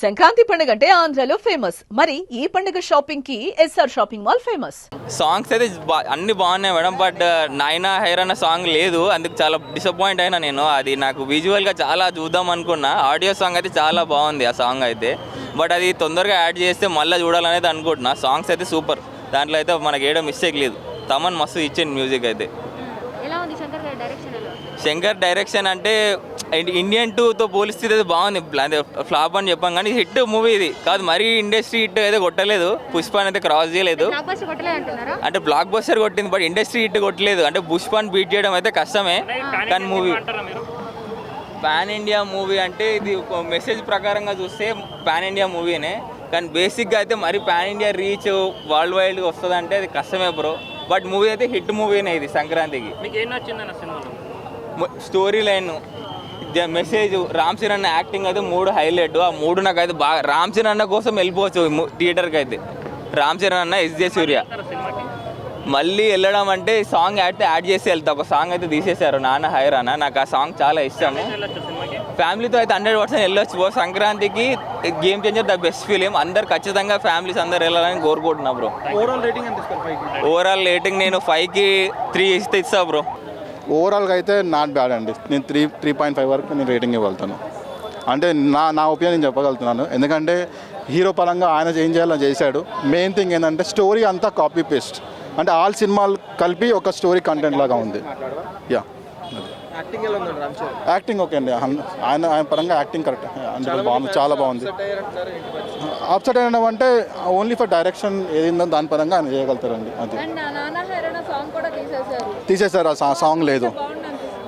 సంక్రాంతి పండుగ అంటే ఆంధ్రాలో ఫేమస్. మరి ఈ పండుగ షాపింగ్ కి SR shopping mall famous. Songs అయితే అన్ని బాగున్నాయి మేడం, బట్ నాయనా హైరానా సాంగ్ లేదు. అందుకు చాలా డిసప్పాయింట్ అయినా నేను. అది నాకు విజువల్గా చాలా చూద్దాం అనుకున్నా. ఆడియో సాంగ్ అయితే చాలా బాగుంది ఆ సాంగ్ అయితే, బట్ అది తొందరగా యాడ్ చేస్తే మళ్ళీ చూడాలనేది అనుకుంటున్నా. సాంగ్స్ అయితే సూపర్, దాంట్లో అయితే మనకి ఏడో మిస్టేక్ లేదు. తమన్ మస్తు ఇచ్చింది మ్యూజిక్ అయితే. శంకర్ డైరెక్షన్ అంటే ఇండియన్ 2తో పోలిస్తే అయితే బాగుంది. అదే ఫ్లాప్ అని చెప్పాం కానీ హిట్ మూవీ ఇది కాదు, మరీ ఇండస్ట్రీ హిట్ అయితే కొట్టలేదు. పుష్పాన్ అయితే క్రాస్ చేయలేదు. అంటే బ్లాక్ బస్టర్ కొట్టింది, బట్ ఇండస్ట్రీ హిట్ కొట్టలేదు. అంటే పుష్పాన్ బీట్ చేయడం అయితే కష్టమే. కానీ మూవీ పాన్ ఇండియా మూవీ అంటే ఇది ఒక మెసేజ్ ప్రకారంగా చూస్తే పాన్ ఇండియా మూవీనే. కానీ బేసిక్గా అయితే మరి పాన్ ఇండియా రీచ్ వరల్డ్ వైడ్గా వస్తుంది అంటే అది కష్టమే బ్రో. బట్ మూవీ అయితే హిట్ మూవీనే ఇది సంక్రాంతికి. మీకు ఏం నచ్చిందన్న సినిమాలో? Story line, message, Ram Charan acting అయితే 3 హైలైట్. ఆ 3 నాకైతే బాగా. రామ్ చరణ్ అన్న కోసం వెళ్ళిపోవచ్చు థియేటర్కి అయితే. రామ్ చరణ్ అన్న, ఎస్జే సూర్య. మళ్ళీ వెళ్ళడం అంటే సాంగ్ యాడ్ చేసి వెళ్తా. ఒక సాంగ్ అయితే తీసేశారు, నాన్న హైరానా. నాకు ఆ సాంగ్ చాలా ఇష్టము. ఫ్యామిలీతో అయితే 100% వెళ్ళొచ్చు. సంక్రాంతికి game changer the best film. అందరు ఖచ్చితంగా ఫ్యామిలీస్ అందరు వెళ్ళాలని కోరుకుంటున్నా బ్రో. ఓవరాల్ రేటింగ్ నేను 5కి 3 ఇస్తా బ్రో. ఓవరాల్గా అయితే నాట్ బ్యాడ్ అండి. నేను 3.5 వరకు నేను రేటింగ్ ఇవ్వగలుగుతాను. అంటే నా ఒపీనియన్ నేను చెప్పగలుగుతున్నాను. ఎందుకంటే హీరో పరంగా ఆయన ఏం చేయాలని చేశాడు. మెయిన్ థింగ్ ఏంటంటే స్టోరీ అంతా కాపీ పేస్ట్. అంటే ఆల్ సినిమాలు కలిపి ఒక స్టోరీ కంటెంట్ లాగా ఉంది. యా, యాక్టింగ్ ఓకే అండి. ఆయన పరంగా యాక్టింగ్ కరెక్ట్ అంటే బాగుంది, చాలా బాగుంది. అప్సెట్ అయినా అంటే ఓన్లీ ఫర్ డైరెక్షన్ ఏదిందో దాని పరంగా ఆయన చేయగలుగుతారండి. అది తీసేశారు. ఆ సాంగ్ లేదు.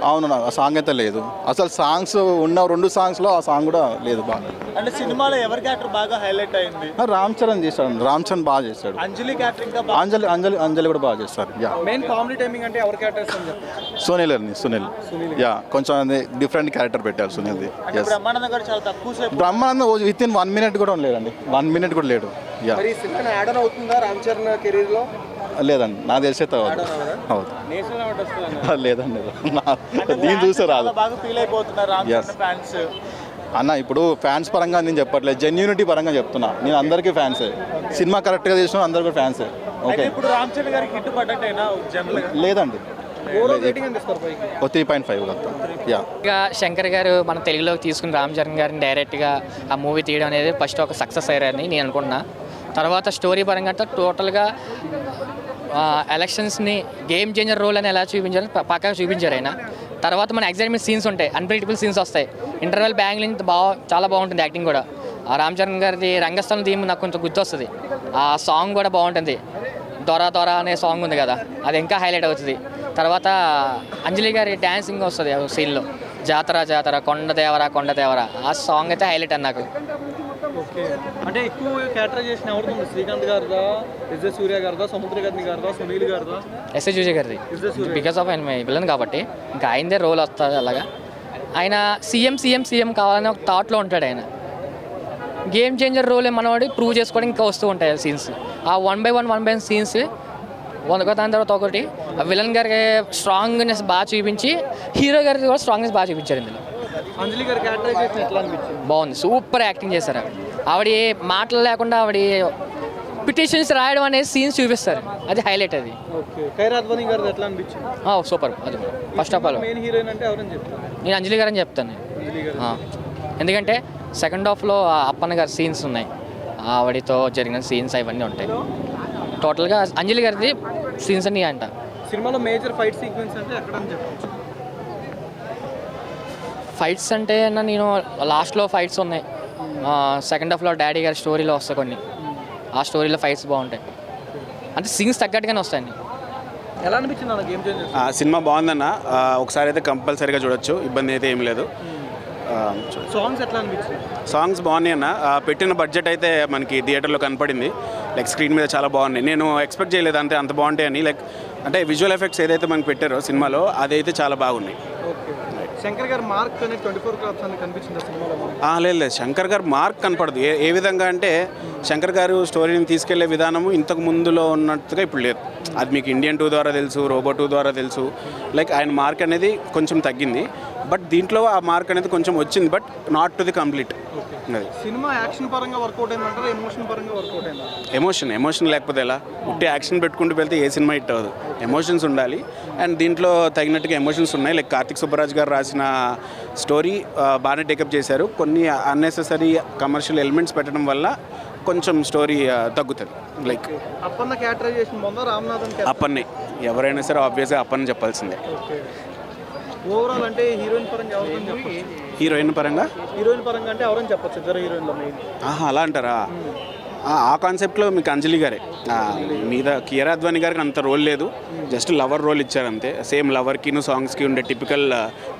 అవును, ఆ సాంగ్ అయితే లేదు. అసలు సాంగ్స్ ఉన్న 2 సాంగ్స్లో ఆ సాంగ్ కూడా లేదు. బాగా అంటే సినిమాలో ఎవరి క్యారెక్టర్ బాగా హైలైట్ అయింది? రామ్ చరణ్ చేశాడు. రామ్ చరణ్ బాగా చేశాడు. అంజలి క్యారెక్టర్, అంజలి కూడా బాగా చేస్తారు. యా, మెయిన్ కామెడీ టైమింగ్ అంటే ఎవరి క్యారెక్టర్స్ అని చెప్తారు? సునీల్. యా, కొంచెం డిఫరెంట్ క్యారెక్టర్ పెట్టారు సునీల్ది. బ్రహ్మానందం గారు చాలా తక్కువ సేపు. బ్రహ్మానందం విత్ ఇన్ 1 మినిట్ కూడా లేదండి. 1 మినిట్ కూడా లేడు. యా, యాడ్ ఆన్ అవుతుందా రామ్ చరణ్ కెరీర్ లో? లేదండి, నాకు తెలిసే అవుతుంది. లేదండి, దీన్ని చూసే రాదు. బాగా ఫీల్ అయిపోతున్నారు రామ్ చరణ్ ఫ్యాన్స్ అన్న. ఇప్పుడు ఫ్యాన్స్ పరంగా నేను చెప్పట్లేదు, జెన్యూనిటీ పరంగా చెప్తున్నా. నేను అందరికీ ఫ్యాన్సే. సినిమా కరెక్ట్గా చేసిన అందరికీ ఫ్యాన్సే. ఓకే, ఇప్పుడు రామ్ చరణ్ గారికి హిట్ పడ్డట్టేనా? లేదండి, 3.5 యా. ఇంకా శంకర్ గారు మన తెలుగులోకి తీసుకుని రామ్ చరణ్ గారిని డైరెక్ట్గా ఆ మూవీ తీయడం అనేది ఫస్ట్ ఒక సక్సెస్ అయ్యారని నేను అనుకున్నా. తర్వాత స్టోరీ పరంగా అంటే టోటల్గా ఎలక్షన్స్ని గేమ్ చేంజర్ రోల్ అని ఎలా చూపించారు పక్కా చూపించారు ఆయన. తర్వాత మన ఎగ్జైట్మెంట్ సీన్స్ ఉంటాయి, అన్ప్రెడిక్టబుల్ సీన్స్ వస్తాయి. ఇంటర్వెల్ బ్యాంగ్లింగ్ చాలా బాగుంటుంది. యాక్టింగ్ కూడా ఆ రామ్ చరణ్ గారిది రంగస్థలం థీమ్ నాకు కొంచెం గుర్తొస్తుంది. ఆ సాంగ్ కూడా బాగుంటుంది. దొర అనే సాంగ్ ఉంది కదా, అది ఇంకా హైలైట్ అవుతుంది. తర్వాత అంజలి గారి డ్యాన్సింగ్ వస్తుంది ఆ సీన్లో. జాతర కొండ దేవరా ఆ సాంగ్ అయితే హైలైట్ అని నాకు. ఓకే, అంటే ఎక్కువ క్యారెక్టరైజేషన్ ఎవరుంది? శ్రీకాంత్ గారిదా, ఎస్జే సూర్య గారిదా, సముద్రగర్ని గారిదా, సునీల్ గారిదా? ఎస్ఏ సూర్య గారిది. బికాస్ ఆఫ్ ఆయన విలన్ కాబట్టి ఇంకా ఆయనదే రోల్ వస్తుంది. అలాగా ఆయన సీఎం కావాలని ఒక థాట్లో ఉంటాడు. ఆయన గేమ్ చేంజర్ రోల్ మనవాడి ప్రూవ్ చేసుకోవడం ఇంకా వస్తూ ఉంటాయి సీన్స్. ఆ 1 by 1 సీన్స్ దాని తర్వాత ఒకటి విలన్ గారికి స్ట్రాంగ్నెస్ బాగా చూపించి, హీరో గారికి కూడా స్ట్రాంగ్నెస్ బాగా చూపించారు ఇందులో. అంజలి గారి క్యారెక్టరైజేషన్ ఎట్లా అనిపించింది? బాగుంది, సూపర్ యాక్టింగ్ చేశారు. ఆవిడ మాటలు లేకుండా ఆవిడ పిటిషన్స్ రాయడం అనేది సీన్స్ చూపిస్తారు, అది హైలైట్. అది ఓకే. ఖైరాద్వాని గారిది ఎట్లా అనిపించింది? సూపర్. అది first of all main heroine అంటే ఎవరని చెప్తారు? నేను అంజలి గారని చెప్తాను. ఎందుకంటే సెకండ్ హాఫ్లో అప్పన్న గారి సీన్స్ ఉన్నాయి, ఆవిడతో జరిగిన సీన్స్ అవన్నీ ఉంటాయి. టోటల్గా అంజలి గారిది సీన్స్ అన్నీ అంట. సినిమాలో మేజర్ ఫైట్ సీక్వెన్స్ అంటే ఎక్కడ అని చెప్పచ్చు? ఫైట్స్ అంటే నేను లాస్ట్లో ఫైట్స్ ఉన్నాయి. సెకండ్ హాఫ్లో డాడీ గారి స్టోరీలో వస్తాయి కొన్ని. ఆ స్టోరీలో ఫైట్స్ బాగుంటాయి. అంటే సీన్స్ తగ్గట్టుగానే వస్తాయండి. ఎలా అనిపించింది అన్న గేమ్ చేంజర్? సినిమా బాగుందన్న, ఒకసారి అయితే కంపల్సరీగా చూడొచ్చు, ఇబ్బంది అయితే ఏం లేదు. సాంగ్స్ ఎట్లా అనిపించింది? సాంగ్స్ బాగున్నాయి అన్న. పెట్టిన బడ్జెట్ అయితే మనకి థియేటర్లో కనపడింది. లైక్ స్క్రీన్ మీద చాలా బాగున్నాయి. నేను ఎక్స్పెక్ట్ చేయలేదు అంత బాగుంటాయని. లైక్ అంటే విజువల్ ఎఫెక్ట్స్ ఏదైతే మనకి పెట్టారో సినిమాలో అదైతే చాలా బాగున్నాయి. శంకర్ గారు మార్క్ అనేది 24 క్రాప్స్ అని కనిపించింది సినిమాలో? లేదు, శంకర్ గారు మార్క్ కనపడదు. ఏ విధంగా అంటే శంకర్ గారు స్టోరీని తీసుకెళ్లే విధానము ఇంతకు ముందులో ఉన్నట్టుగా ఇప్పుడు లేదు. అది మీకు ఇండియన్ 2 ద్వారా తెలుసు, రోబో 2 ద్వారా తెలుసు. లైక్ ఆయన మార్క్ అనేది కొంచెం తగ్గింది, బట్ దీంట్లో ఆ మార్క్ అనేది కొంచెం వచ్చింది, but not to the complete. అది సినిమా యాక్షన్ పరంగా వర్కౌట్ అయిందంటారా ఎమోషన్ పరంగా వర్కౌట్ అయిందా? ఎమోషన్ లేకపోతే ఎలా ఉట్టి యాక్షన్ పెట్టుకుంటూ వెళ్తే ఏ సినిమా హిట్ అవ్వదు. ఎమోషన్స్ ఉండాలి అండ్ దీంట్లో తగినట్టుగా ఎమోషన్స్ ఉన్నాయి. లైక్ కార్తిక్ సుబ్బరాజ్ గారు రాసిన స్టోరీ బాగానే టేకప్ చేశారు. కొన్ని అన్నెసెసరీ కమర్షియల్ ఎలిమెంట్స్ పెట్టడం వల్ల కొంచెం స్టోరీ తగ్గుతుంది. లైక్ అప్పన్న క్యారెక్టరైజేషన్ బాగుందా, రామ్నాథన్ అప్పన్నే ఎవరైనా సరే ఆబ్వియస్గా అప్పని చెప్పాల్సిందే. ఓవరాల్ అంటే హీరోయిన్ పరంగా ఎవరైనా చెప్పచ్చు? హీరోయిన్ పరంగా అంటే ఎవరైనా చెప్పచ్చు, ఇద్దరు హీరోయిన్లో మెయిన్. అలా అంటారా? ఆ కాన్సెప్ట్లో మీకు అంజలి గారే మీద కియారా అద్వానీ గారికి అంత రోల్ లేదు, జస్ట్ లవర్ రోల్ ఇచ్చారు అంతే. సేమ్ లవర్కిను సాంగ్స్కి ఉండే టిపికల్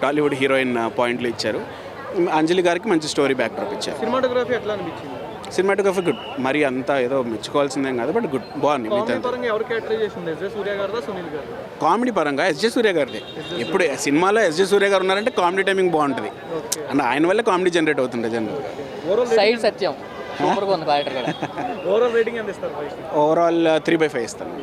టాలీవుడ్ హీరోయిన్ పాయింట్లు ఇచ్చారు. అంజలి గారికి మంచి స్టోరీ బ్యాక్డ్రాప్ ఇచ్చారు. సినిమాటోగ్రఫీ ఎట్లా అనిపించింది? సినిమాటోగ్రఫీ గుడ్, మరి అంతా ఏదో మెచ్చుకోవాల్సిందేం కాదు, బట్ గుడ్, బాగుంది. కామెడీ పరంగా ఎవరు క్యారెక్టరైజేషన్? ఎస్జే సూర్య గారిదా, సునీల్ గారు? కామెడీ పరంగా ఎస్జే సూర్య గారిది. ఇప్పుడు సినిమాలో ఎస్జే సూర్య గారు ఉన్నారంటే కామెడీ టైమింగ్ బాగుంటుంది అండ్ ఆయన వల్ల కామెడీ జనరేట్ అవుతుంది జనరల్. సైడ్ సత్యం సూపర్గా ఉంది క్యారెక్టర్ కూడా. ఓవరాల్ రేటింగ్ ఎంత ఇస్తారు? ఓవరాల్ 3/5 ఇస్తాను.